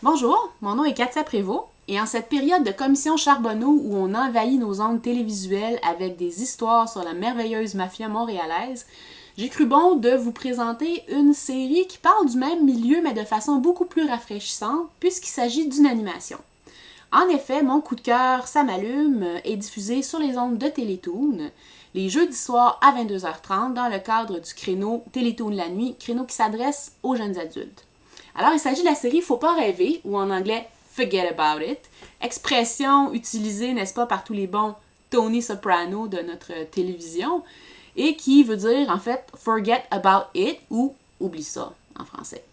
Bonjour, mon nom est Katia Prévost et en cette période de commission Charbonneau où on envahit nos ondes télévisuelles avec des histoires sur la merveilleuse mafia montréalaise, j'ai cru bon de vous présenter une série qui parle du même milieu mais de façon beaucoup plus rafraîchissante puisqu'il s'agit d'une animation. En effet, mon coup de cœur, ça m'allume, est diffusé sur les ondes de Télétoon, les jeudis soirs à 22h30 dans le cadre du créneau Télétoon la nuit, créneau qui s'adresse aux jeunes adultes. Alors, il s'agit de la série Faut pas rêver, ou en anglais Forget About It, expression utilisée, n'est-ce pas, par tous les bons Tony Soprano de notre télévision, et qui veut dire, en fait, Forget About It, ou Oublie ça, en français.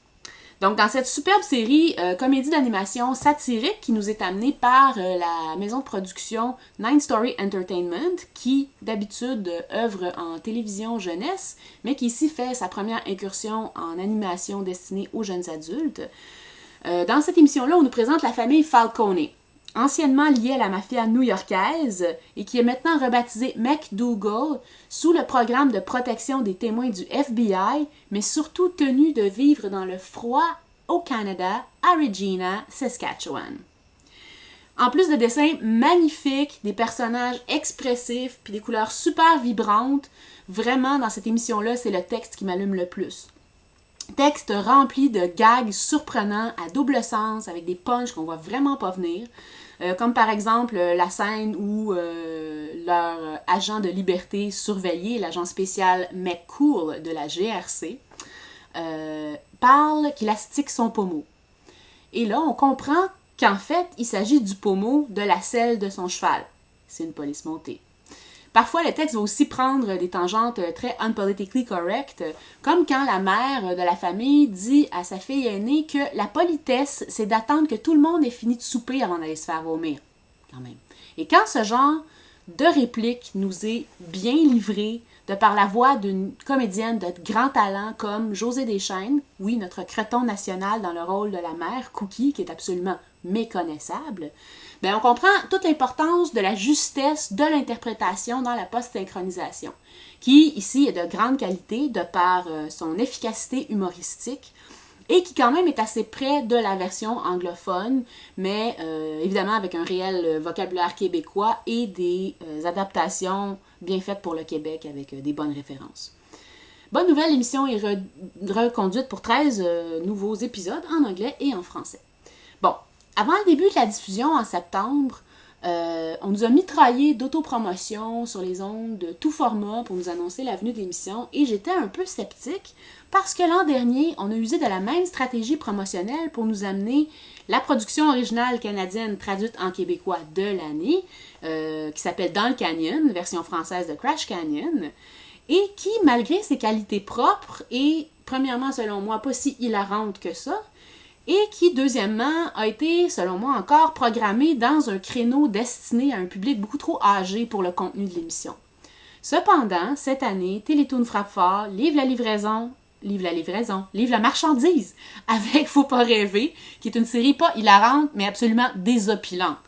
Donc, dans cette superbe série, comédie d'animation satirique qui nous est amenée par la maison de production Nine Story Entertainment, qui d'habitude œuvre en télévision jeunesse, mais qui ici fait sa première incursion en animation destinée aux jeunes adultes. Dans cette émission-là, on nous présente la famille Falcone, anciennement liée à la mafia new-yorkaise et qui est maintenant rebaptisée McDougal sous le programme de protection des témoins du FBI, mais surtout tenue de vivre dans le froid au Canada, à Regina, Saskatchewan. En plus de dessins magnifiques, des personnages expressifs, puis des couleurs super vibrantes, vraiment dans cette émission-là, c'est le texte qui m'allume le plus. Texte rempli de gags surprenants à double sens, avec des punchs qu'on voit vraiment pas venir. Comme par exemple la scène où leur agent de liberté surveillé, l'agent spécial McCool de la GRC, parle qu'il astique son pommeau. Et là, on comprend qu'en fait, il s'agit du pommeau de la selle de son cheval. C'est une police montée. Parfois, le texte va aussi prendre des tangentes très unpolitically correct, comme quand la mère de la famille dit à sa fille aînée que la politesse, c'est d'attendre que tout le monde ait fini de souper avant d'aller se faire vomir. Quand même. Et quand ce genre de réplique nous est bien livré de par la voix d'une comédienne de grand talent comme Josée Deschênes, oui, notre creton national dans le rôle de la mère, Cookie, qui est absolument méconnaissable, bien, on comprend toute l'importance de la justesse de l'interprétation dans la post-synchronisation, qui ici est de grande qualité de par son efficacité humoristique, et qui quand même est assez près de la version anglophone, mais évidemment avec un réel vocabulaire québécois et des adaptations bien faites pour le Québec avec des bonnes références. Bonne nouvelle, l'émission est reconduite pour 13 nouveaux épisodes en anglais et en français. Bon, avant le début de la diffusion en septembre, on nous a mitraillé d'autopromotion sur les ondes de tout format pour nous annoncer la venue de l'émission et j'étais un peu sceptique parce que l'an dernier, on a usé de la même stratégie promotionnelle pour nous amener la production originale canadienne traduite en québécois de l'année, qui s'appelle Dans le Canyon, version française de Crash Canyon, et qui, malgré ses qualités propres et, premièrement, selon moi, pas si hilarante que ça, et qui, deuxièmement, a été, selon moi, encore programmé dans un créneau destiné à un public beaucoup trop âgé pour le contenu de l'émission. Cependant, cette année, Télétoon frappe fort, livre la marchandise, avec Faut pas rêver, qui est une série pas hilarante, mais absolument désopilante.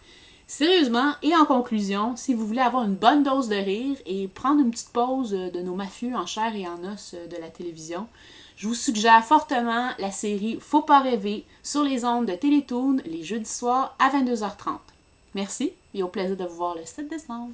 Sérieusement, et en conclusion, si vous voulez avoir une bonne dose de rire et prendre une petite pause de nos mafieux en chair et en os de la télévision, je vous suggère fortement la série Faut pas rêver sur les ondes de Télétoon les jeudis soirs à 22h30. Merci et au plaisir de vous voir le 7 décembre.